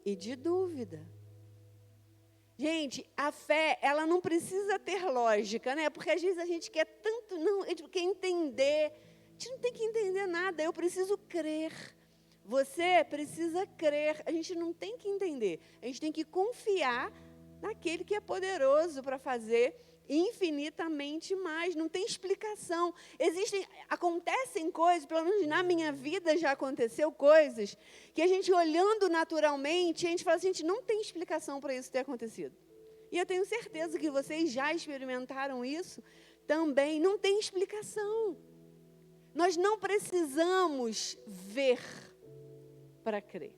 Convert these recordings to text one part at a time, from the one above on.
e de dúvida. Gente, a fé, ela não precisa ter lógica, né? Porque às vezes a gente quer tanto, não, a gente quer entender. A gente não tem que entender nada, eu preciso crer. Você precisa crer, a gente não tem que entender. A gente tem que confiar naquele que é poderoso para fazer infinitamente mais. Não tem explicação. Acontecem coisas, pelo menos na minha vida já aconteceu coisas, que a gente olhando naturalmente, a gente fala assim, gente, não tem explicação para isso ter acontecido. E eu tenho certeza que vocês já experimentaram isso também. Não tem explicação. Nós não precisamos ver para crer.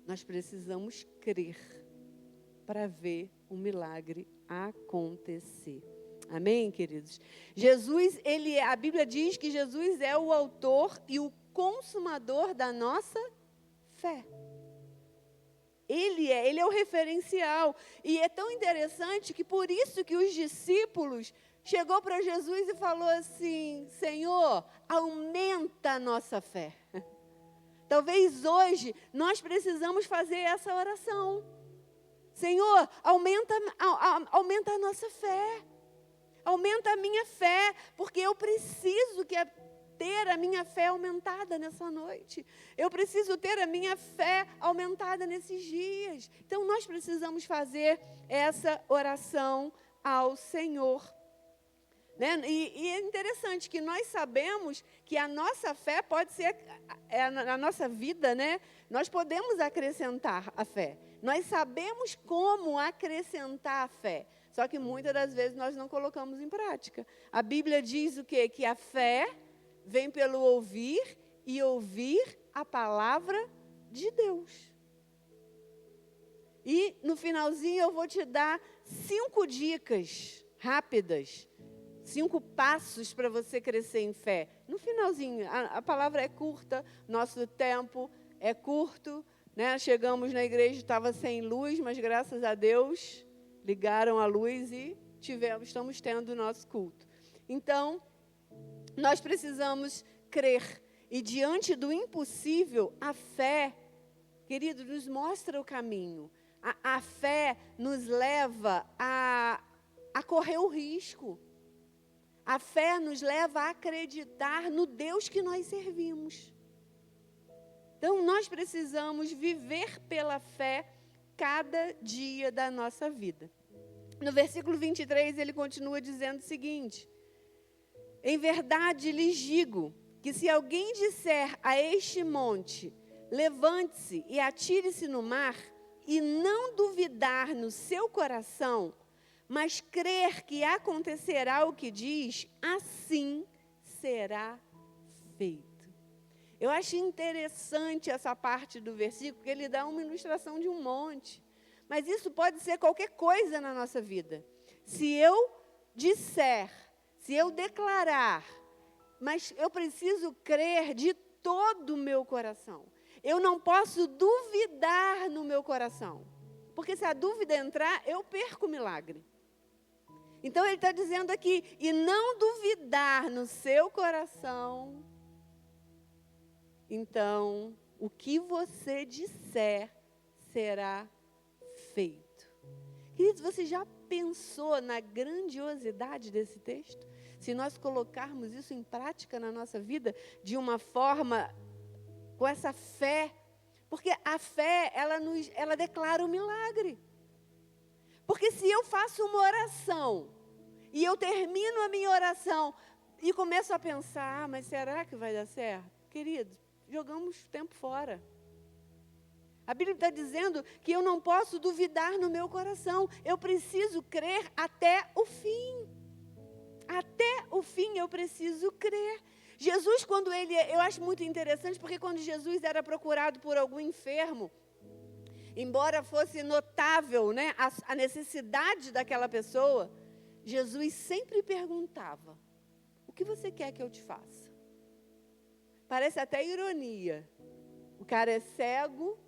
Nós precisamos crer para ver o milagre acontecer. Amém, queridos? Jesus, a Bíblia diz que Jesus é o autor e o consumador da nossa fé. Ele é o referencial. E é tão interessante que por isso que os discípulos chegou para Jesus e falou assim, Senhor, aumenta a nossa fé. Talvez hoje nós precisamos fazer essa oração. Senhor, aumenta a nossa fé. Aumenta a minha fé, porque eu preciso ter a minha fé aumentada nessa noite. Eu preciso ter a minha fé aumentada nesses dias. Então, nós precisamos fazer essa oração ao Senhor. Né? E é interessante que nós sabemos que a nossa fé pode ser, na nossa vida, né? Nós podemos acrescentar a fé. Nós sabemos como acrescentar a fé. Só que muitas das vezes nós não colocamos em prática. A Bíblia diz o quê? Que a fé vem pelo ouvir e ouvir a palavra de Deus. E no finalzinho eu vou te dar 5 dicas rápidas. 5 passos para você crescer em fé. No finalzinho, a palavra é curta, nosso tempo é curto, né? Chegamos na igreja, estava sem luz, mas graças a Deus ligaram a luz e estamos tendo o nosso culto. Então, nós precisamos crer. E diante do impossível, a fé, querido, nos mostra o caminho. A fé nos leva a correr o risco. A fé nos leva a acreditar no Deus que nós servimos. Então, nós precisamos viver pela fé cada dia da nossa vida. No versículo 23, ele continua dizendo o seguinte: em verdade lhes digo que se alguém disser a este monte, levante-se e atire-se no mar, e não duvidar no seu coração, mas crer que acontecerá o que diz, assim será feito. Eu acho interessante essa parte do versículo, porque ele dá uma ilustração de um monte. Mas isso pode ser qualquer coisa na nossa vida. Se eu disser, se eu declarar, mas eu preciso crer de todo o meu coração. Eu não posso duvidar no meu coração. Porque se a dúvida entrar, eu perco o milagre. Então ele está dizendo aqui, e não duvidar no seu coração, então o que você disser será feito. Queridos, você já pensou na grandiosidade desse texto? Se nós colocarmos isso em prática na nossa vida, de uma forma, com essa fé, porque a fé, ela declara o milagre. Porque se eu faço uma oração, e eu termino a minha oração, e começo a pensar, mas será que vai dar certo? Queridos, jogamos tempo fora. A Bíblia está dizendo que eu não posso duvidar no meu coração. Eu preciso crer até o fim. Até o fim eu preciso crer. Jesus, eu acho muito interessante, porque quando Jesus era procurado por algum enfermo, embora fosse notável, né, a necessidade daquela pessoa, Jesus sempre perguntava, o que você quer que eu te faça? Parece até ironia. O cara é cego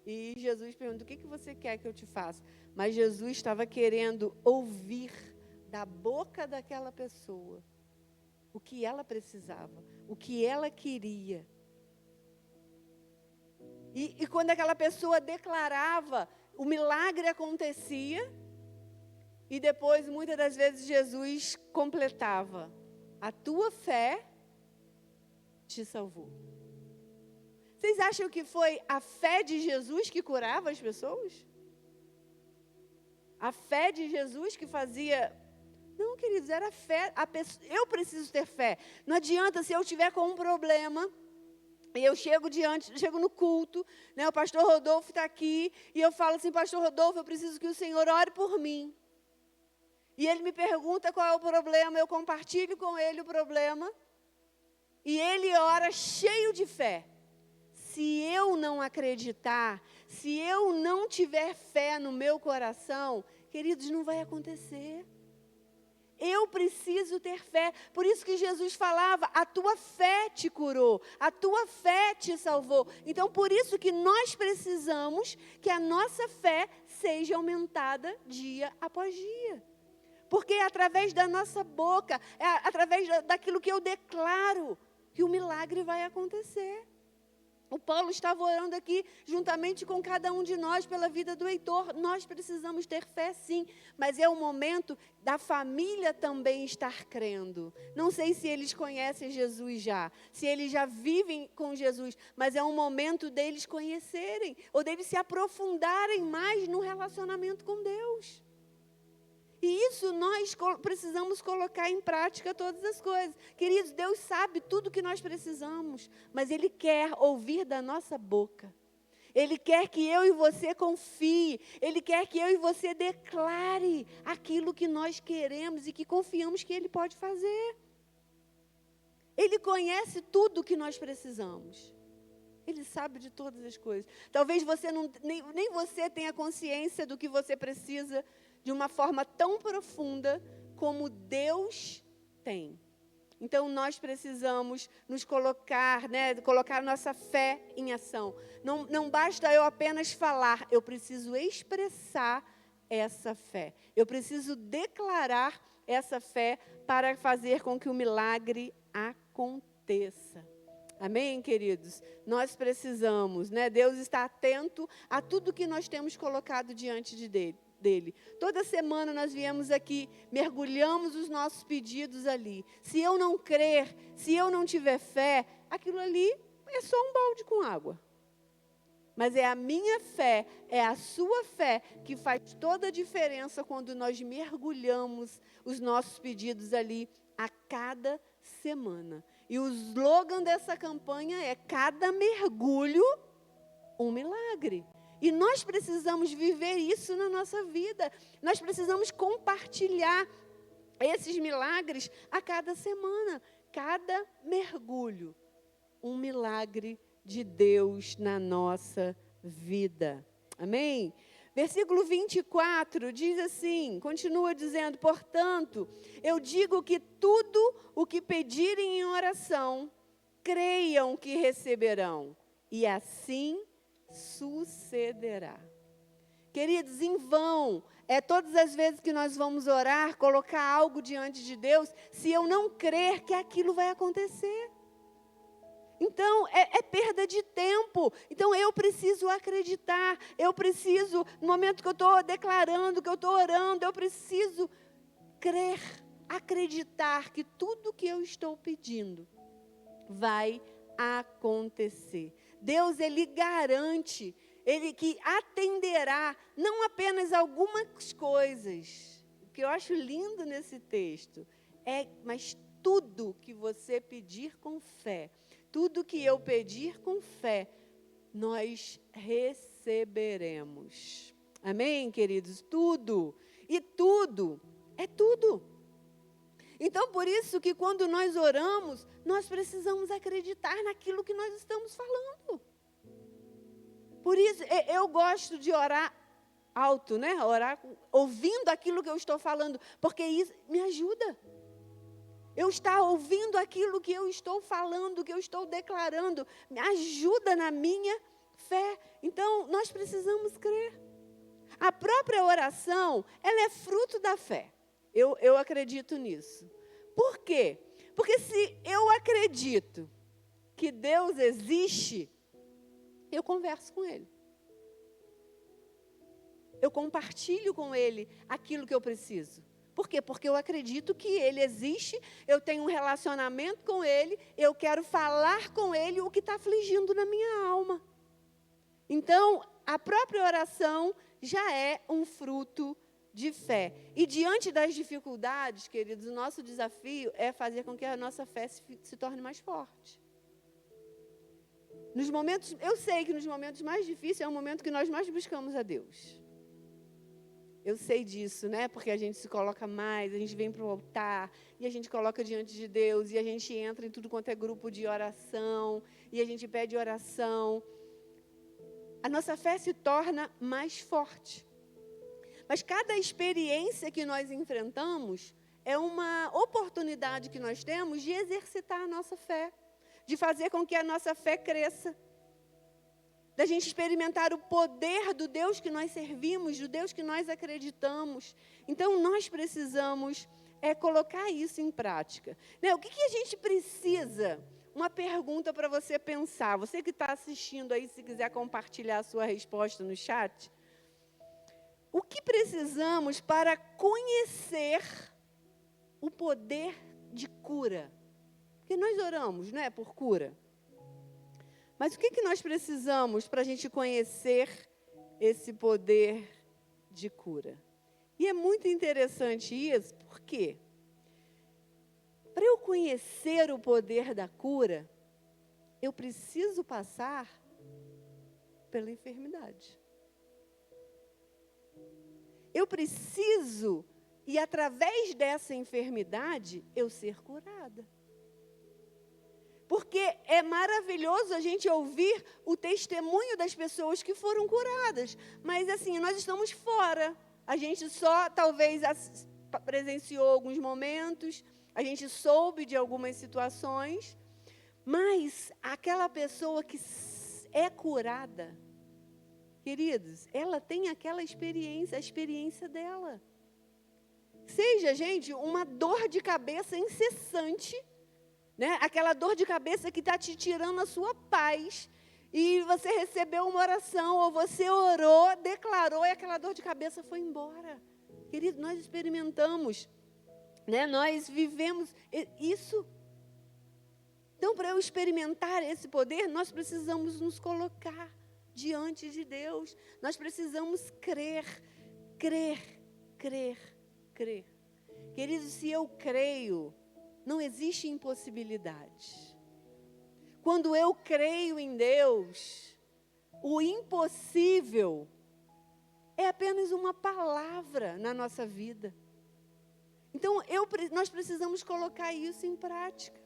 e Jesus pergunta, o que você quer que eu te faça? Mas Jesus estava querendo ouvir da boca daquela pessoa o que ela precisava, o que ela queria. E quando aquela pessoa declarava, o milagre acontecia. E depois, muitas das vezes, Jesus completava: a tua fé te salvou. Vocês acham que foi a fé de Jesus que curava as pessoas? A fé de Jesus que fazia... Não, queridos, era a fé. Eu preciso ter fé. Não adianta, se eu tiver com um problema, e eu chego no culto, né, o pastor Rodolfo está aqui, e eu falo assim: pastor Rodolfo, eu preciso que o Senhor ore por mim. E ele me pergunta qual é o problema, eu compartilho com ele o problema, e ele ora cheio de fé. Se eu não acreditar, se eu não tiver fé no meu coração, queridos, não vai acontecer. Eu preciso ter fé. Por isso que Jesus falava: a tua fé te curou, a tua fé te salvou. Então, por isso que nós precisamos que a nossa fé seja aumentada dia após dia. Porque é através da nossa boca, é através daquilo que eu declaro, que o milagre vai acontecer. O Paulo estava orando aqui, juntamente com cada um de nós, pela vida do Heitor. Nós precisamos ter fé, sim, mas é o momento da família também estar crendo. Não sei se eles conhecem Jesus já, se eles já vivem com Jesus, mas é um momento deles conhecerem, ou deles se aprofundarem mais no relacionamento com Deus. E isso nós precisamos colocar em prática todas as coisas. Queridos, Deus sabe tudo o que nós precisamos, mas Ele quer ouvir da nossa boca. Ele quer que eu e você confie. Ele quer que eu e você declare aquilo que nós queremos e que confiamos que Ele pode fazer. Ele conhece tudo o que nós precisamos. Ele sabe de todas as coisas. Talvez você nem você tenha consciência do que você precisa de uma forma tão profunda como Deus tem. Então, nós precisamos nos colocar, colocar nossa fé em ação. Não basta eu apenas falar, eu preciso expressar essa fé. Eu preciso declarar essa fé para fazer com que o milagre aconteça. Amém, queridos? Nós precisamos, Deus está atento a tudo que nós temos colocado diante dele. Toda semana nós viemos aqui, mergulhamos os nossos pedidos ali. Se eu não crer, se eu não tiver fé, aquilo ali é só um balde com água. Mas é a minha fé, é a sua fé que faz toda a diferença quando nós mergulhamos os nossos pedidos ali a cada semana. E o slogan dessa campanha é: cada mergulho, um milagre. E nós precisamos viver isso na nossa vida. Nós precisamos compartilhar esses milagres a cada semana. Cada mergulho, um milagre de Deus na nossa vida. Amém? Versículo 24 diz assim, continua dizendo: portanto, eu digo que tudo o que pedirem em oração, creiam que receberão, e assim sucederá. Queridos, em vão todas as vezes que nós vamos orar, colocar algo diante de Deus, se eu não crer que aquilo vai acontecer. Então, é perda de tempo. Então, eu preciso acreditar. Eu preciso, no momento que eu estou declarando, que eu estou orando, eu preciso crer, acreditar que tudo que eu estou pedindo vai acontecer. Deus, Ele garante, Ele que atenderá não apenas algumas coisas. O que eu acho lindo nesse texto mas tudo que você pedir com fé, tudo que eu pedir com fé, nós receberemos. Amém, queridos? Tudo. E tudo é tudo. Então, por isso que quando nós oramos, nós precisamos acreditar naquilo que nós estamos falando. Por isso, eu gosto de orar alto, Orar ouvindo aquilo que eu estou falando, porque isso me ajuda. Eu estar ouvindo aquilo que eu estou falando, que eu estou declarando, me ajuda na minha fé. Então, nós precisamos crer. A própria oração, ela é fruto da fé. Eu acredito nisso. Por quê? Porque se eu acredito que Deus existe, eu converso com ele. Eu compartilho com ele aquilo que eu preciso. Por quê? Porque eu acredito que ele existe, eu tenho um relacionamento com ele, eu quero falar com ele o que está afligindo na minha alma. Então, a própria oração já é um fruto de fé. E diante das dificuldades, queridos, o nosso desafio é fazer com que a nossa fé se torne mais forte. Nos momentos, eu sei que nos momentos mais difíceis é o momento que nós mais buscamos a Deus. Eu sei disso, né? Porque a gente se coloca mais, a gente vem para o altar, e a gente coloca diante de Deus, e a gente entra em tudo quanto é grupo de oração, e a gente pede oração. A nossa fé se torna mais forte. Mas cada experiência que nós enfrentamos é uma oportunidade que nós temos de exercitar a nossa fé, de fazer com que a nossa fé cresça, da gente experimentar o poder do Deus que nós servimos, do Deus que nós acreditamos. Então, nós precisamos colocar isso em prática. Né? O que a gente precisa? Uma pergunta para você pensar. Você que está assistindo aí, se quiser compartilhar a sua resposta no chat. O que precisamos para conhecer o poder de cura? Porque nós oramos, não é, por cura. Mas o que nós precisamos para a gente conhecer esse poder de cura? E é muito interessante isso, porque para eu conhecer o poder da cura, eu preciso passar pela enfermidade. Eu preciso, e através dessa enfermidade, eu ser curada. Porque é maravilhoso a gente ouvir o testemunho das pessoas que foram curadas. Mas assim, nós estamos fora. A gente só talvez presenciou alguns momentos, a gente soube de algumas situações. Mas aquela pessoa que é curada, queridos, ela tem aquela experiência, a experiência dela. Seja, gente, uma dor de cabeça incessante, né? Aquela dor de cabeça que está te tirando a sua paz, e você recebeu uma oração, ou você orou, declarou, e aquela dor de cabeça foi embora. Querido, nós experimentamos, né? Nós vivemos isso. Então, para eu experimentar esse poder, nós precisamos nos colocar diante de Deus. Nós precisamos crer, crer, crer, crer. Queridos, se eu creio, não existe impossibilidade. Quando eu creio em Deus, o impossível é apenas uma palavra na nossa vida. Então, nós precisamos colocar isso em prática.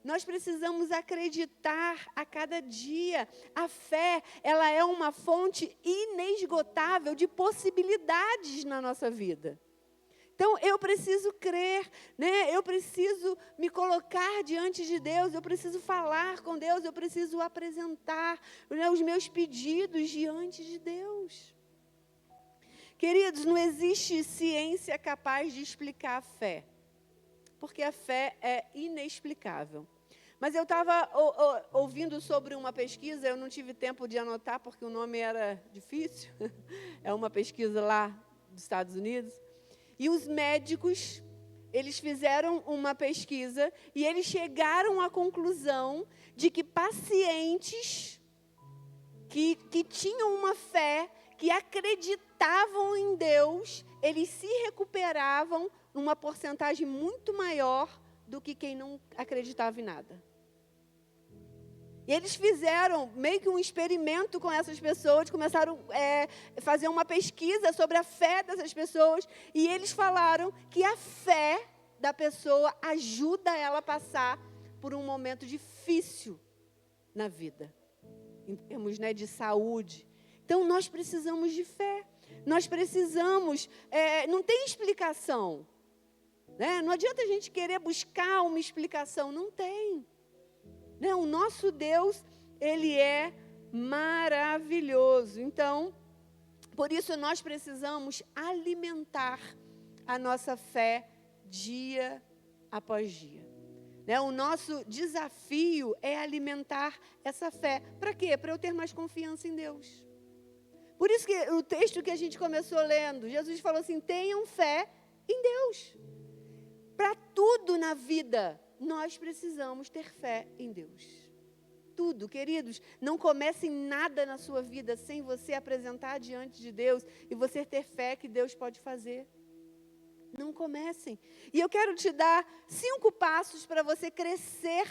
Nós precisamos acreditar a cada dia. A fé, ela é uma fonte inesgotável de possibilidades na nossa vida. Então, eu preciso crer, né? Eu preciso me colocar diante de Deus, eu preciso falar com Deus, eu preciso apresentar, né, os meus pedidos diante de Deus. Queridos, não existe ciência capaz de explicar a fé, porque a fé é inexplicável. Mas eu estava ouvindo sobre uma pesquisa, eu não tive tempo de anotar porque o nome era difícil, é uma pesquisa lá dos Estados Unidos. E os médicos, eles fizeram uma pesquisa e eles chegaram à conclusão de que pacientes que tinham uma fé, que acreditavam em Deus, eles se recuperavam numa porcentagem muito maior do que quem não acreditava em nada. E eles fizeram meio que um experimento com essas pessoas, começaram a fazer uma pesquisa sobre a fé dessas pessoas, e eles falaram que a fé da pessoa ajuda ela a passar por um momento difícil na vida, em termos, né, de saúde. Então, nós precisamos de fé, nós precisamos, não tem explicação, né? Não adianta a gente querer buscar uma explicação, não tem. Não, o nosso Deus, Ele é maravilhoso. Então, por isso nós precisamos alimentar a nossa fé dia após dia. né? O nosso desafio é alimentar essa fé. Para quê? Para eu ter mais confiança em Deus. Por isso que o texto que a gente começou lendo, Jesus falou assim, tenham fé em Deus. Para tudo na vida, nós precisamos ter fé em Deus. Tudo, queridos, não comece nada na sua vida sem você apresentar diante de Deus e você ter fé que Deus pode fazer. Não comecem. E eu quero te dar 5 passos para você crescer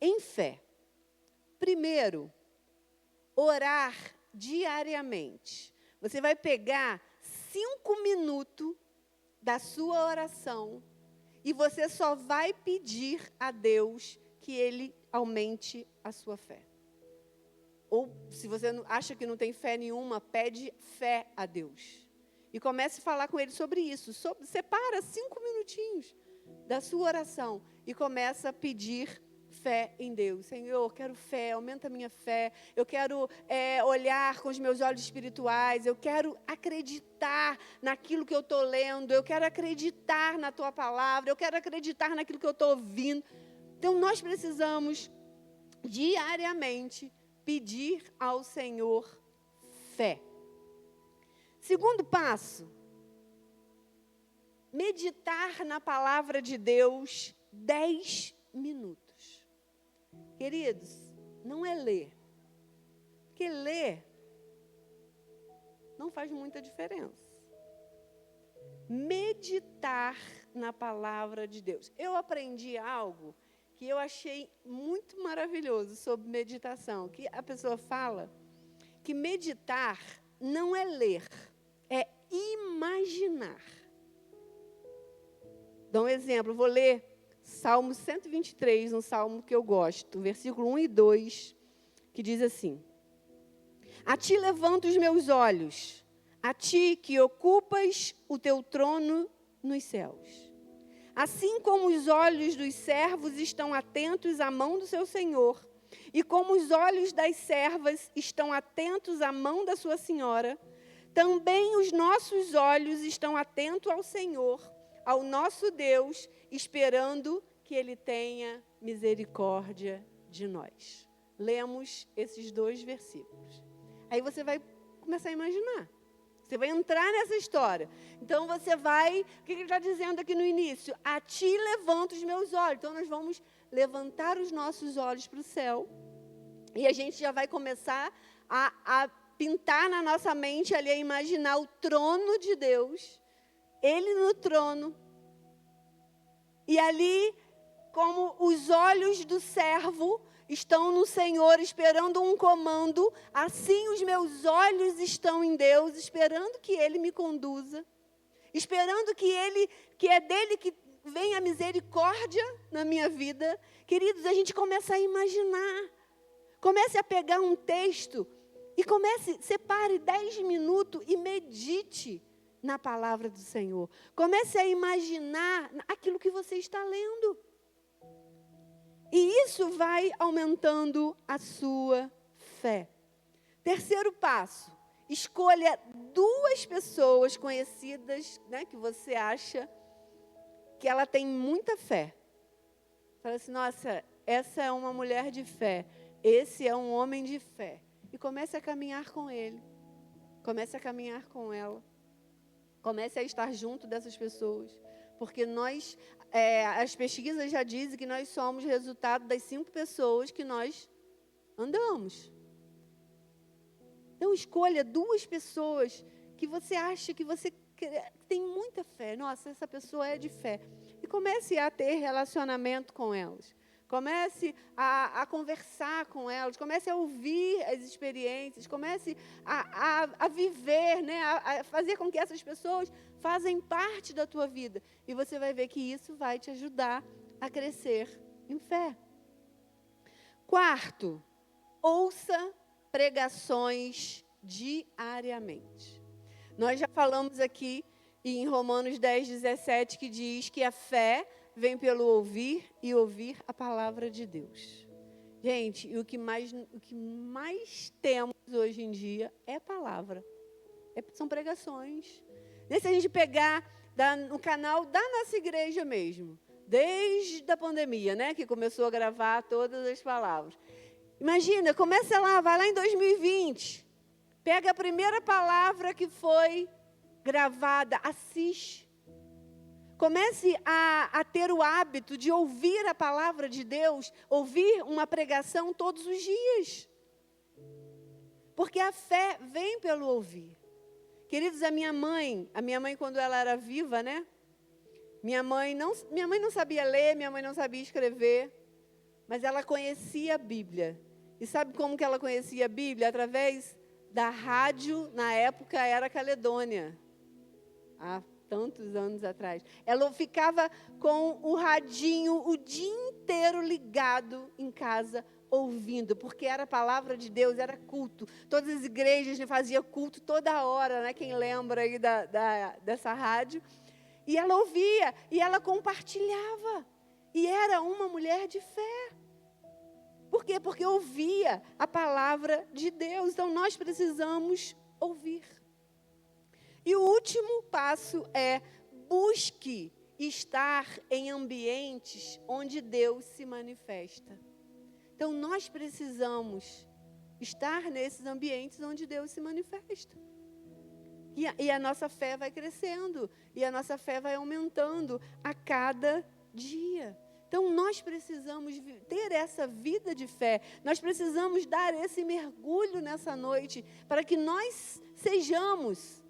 em fé. Primeiro, orar diariamente. Você vai pegar 5 minutos da sua oração e você só vai pedir a Deus que Ele aumente a sua fé. Ou, se você acha que não tem fé nenhuma, pede fé a Deus. E comece a falar com Ele sobre isso. Separa 5 minutinhos da sua oração e começa a pedir fé em Deus. Senhor, quero fé, aumenta a minha fé. Eu quero olhar com os meus olhos espirituais. Eu quero acreditar naquilo que eu estou lendo. Eu quero acreditar na Tua palavra. Eu quero acreditar naquilo que eu estou ouvindo. Então, nós precisamos diariamente pedir ao Senhor fé. Segundo passo, meditar na palavra de Deus 10 minutos. Queridos, não é ler. Porque ler não faz muita diferença. Meditar na palavra de Deus. Eu aprendi algo que eu achei muito maravilhoso sobre meditação. Que a pessoa fala que meditar não é ler, é imaginar. Dá um exemplo, vou ler Salmo 123, um salmo que eu gosto, versículo 1 e 2, que diz assim: A ti levanto os meus olhos, a ti que ocupas o teu trono nos céus. Assim como os olhos dos servos estão atentos à mão do seu senhor, e como os olhos das servas estão atentos à mão da sua senhora, também os nossos olhos estão atentos ao Senhor, ao nosso Deus, esperando que Ele tenha misericórdia de nós. Lemos esses 2 versículos. Aí você vai começar a imaginar. Você vai entrar nessa história. Então você vai... O que ele está dizendo aqui no início? A ti levanto os meus olhos. Então nós vamos levantar os nossos olhos para o céu. E a gente já vai começar a pintar na nossa mente ali, a imaginar o trono de Deus. Ele no trono. E ali, como os olhos do servo estão no Senhor, esperando um comando, assim os meus olhos estão em Deus, esperando que Ele me conduza, esperando que é dele que vem a misericórdia na minha vida. Queridos, a gente começa a imaginar, comece a pegar um texto e separe 10 minutos e medite na palavra do Senhor. Comece a imaginar aquilo que você está lendo. E isso vai aumentando a sua fé. Terceiro passo, escolha 2 pessoas conhecidas, né, que você acha que ela tem muita fé. Fala assim, nossa, essa é uma mulher de fé, esse é um homem de fé. E comece a caminhar com ele, comece a caminhar com ela, comece a estar junto dessas pessoas. Porque as pesquisas já dizem que nós somos resultado das 5 pessoas que nós andamos. Então, escolha 2 pessoas que você acha que você tem muita fé. Nossa, essa pessoa é de fé. E comece a ter relacionamento com elas. Comece a conversar com elas, comece a ouvir as experiências, comece a viver, né, a fazer com que essas pessoas fazem parte da tua vida. E você vai ver que isso vai te ajudar a crescer em fé. Quarto, ouça pregações diariamente. Nós já falamos aqui em Romanos 10:17, que diz que a fé vem pelo ouvir e ouvir a palavra de Deus. Gente, e o que mais temos hoje em dia é palavra. São pregações. Se a gente pegar no canal da nossa igreja mesmo, desde a pandemia, né? Que começou a gravar todas as palavras. Imagina, começa lá, vai lá em 2020. Pega a primeira palavra que foi gravada, assiste. Comece a ter o hábito de ouvir a palavra de Deus, ouvir uma pregação todos os dias. Porque a fé vem pelo ouvir. Queridos, a minha mãe quando ela era viva, né? Minha mãe não sabia ler, minha mãe não sabia escrever, mas ela conhecia a Bíblia. E sabe como que ela conhecia a Bíblia? Através da rádio, na época era Caledônia. Há tantos anos atrás. Ela ficava com o radinho o dia inteiro ligado em casa, ouvindo, porque era a palavra de Deus, era culto. Todas as igrejas faziam culto toda hora, né? Quem lembra aí dessa rádio? E ela ouvia, e ela compartilhava. E era uma mulher de fé. Por quê? Porque ouvia a palavra de Deus. Então, nós precisamos ouvir. E o último passo é: busque estar em ambientes onde Deus se manifesta. Então, nós precisamos estar nesses ambientes onde Deus se manifesta. E a nossa fé vai crescendo, e a nossa fé vai aumentando a cada dia. Então, nós precisamos ter essa vida de fé, nós precisamos dar esse mergulho nessa noite, para que nós sejamos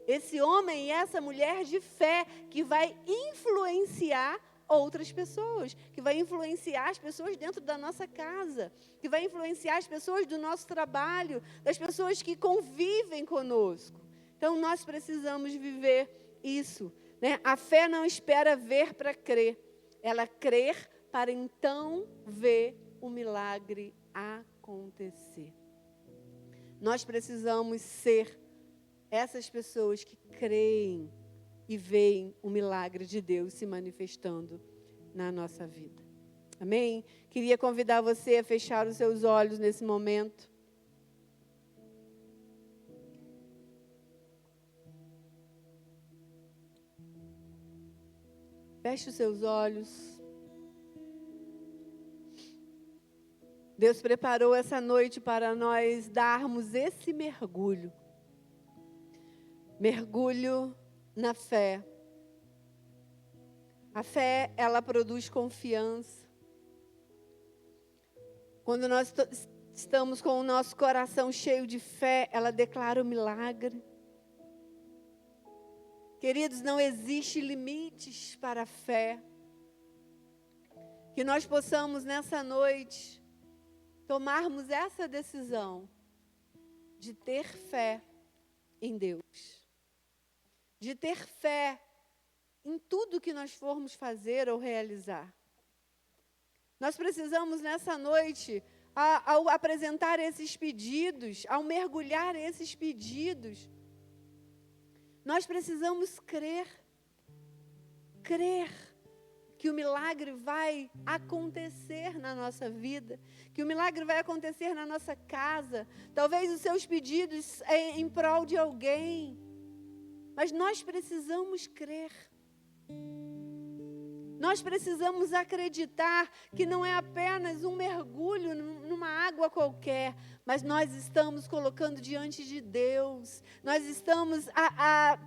esse homem e essa mulher de fé, que vai influenciar outras pessoas, que vai influenciar as pessoas dentro da nossa casa, que vai influenciar as pessoas do nosso trabalho, das pessoas que convivem conosco. Então, nós precisamos viver isso, né? A fé não espera ver para crer. Ela crer para então ver o milagre acontecer. Nós precisamos ser essas pessoas que creem e veem o milagre de Deus se manifestando na nossa vida. Amém? Queria convidar você a fechar os seus olhos nesse momento. Feche os seus olhos. Deus preparou essa noite para nós darmos esse mergulho. Mergulho na fé. A fé, ela produz confiança. Quando nós estamos com o nosso coração cheio de fé, ela declara o milagre. Queridos, não existe limites para a fé. Que nós possamos nessa noite tomarmos essa decisão de ter fé em Deus. De ter fé em tudo que nós formos fazer ou realizar. Nós precisamos nessa noite, ao apresentar esses pedidos, ao mergulhar esses pedidos, nós precisamos crer que o milagre vai acontecer na nossa vida, que o milagre vai acontecer na nossa casa, talvez os seus pedidos em prol de alguém, mas nós precisamos crer. Nós precisamos acreditar que não é apenas um mergulho numa água qualquer, mas nós estamos colocando diante de Deus. Nós estamos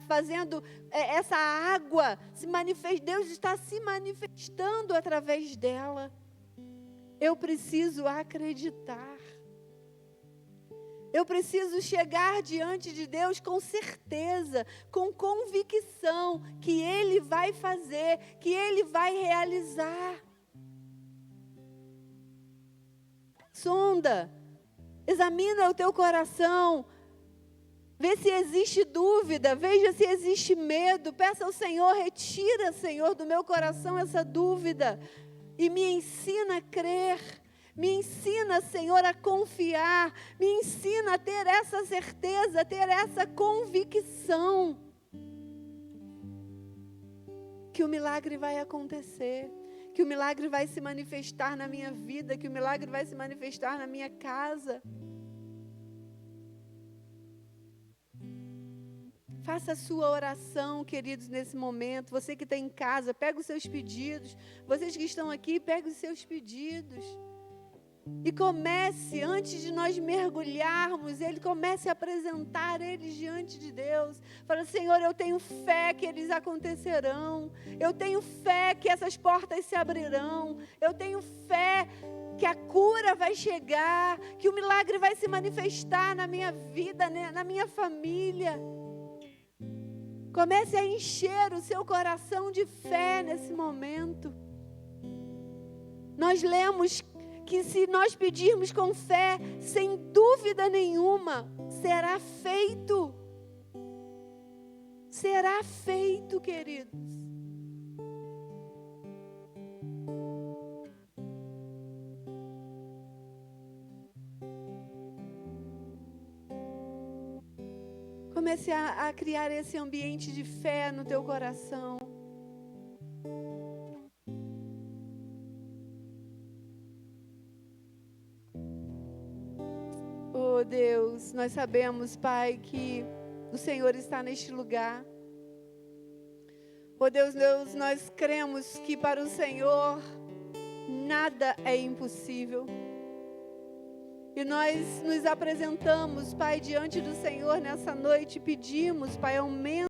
fazendo essa água se manifestar. Deus está se manifestando através dela. Eu preciso acreditar. Eu preciso chegar diante de Deus com certeza, com convicção que Ele vai fazer, que Ele vai realizar. Sonda, examina o teu coração, vê se existe dúvida, veja se existe medo. Peça ao Senhor, retira, Senhor, do meu coração essa dúvida e me ensina a crer. Me ensina, Senhor, a confiar. Me ensina a ter essa certeza, a ter essa convicção que o milagre vai acontecer, que o milagre vai se manifestar na minha vida, que o milagre vai se manifestar na minha casa. Faça a sua oração, queridos, nesse momento. Você que está em casa, pega os seus pedidos. Vocês que estão aqui, pega os seus pedidos. E comece, antes de nós mergulharmos, comece a apresentar eles diante de Deus. Fala, Senhor, eu tenho fé que eles acontecerão. Eu tenho fé que essas portas se abrirão. Eu tenho fé que a cura vai chegar, que o milagre vai se manifestar na minha vida, na minha família. Comece a encher o seu coração de fé nesse momento. Nós lemos que se nós pedirmos com fé, sem dúvida nenhuma, será feito. Será feito, queridos. Comece a criar esse ambiente de fé no teu coração. Oh Deus, nós sabemos, Pai, que o Senhor está neste lugar. Oh Deus, nós cremos que para o Senhor nada é impossível. E nós nos apresentamos, Pai, diante do Senhor nessa noite, pedimos, Pai, aumento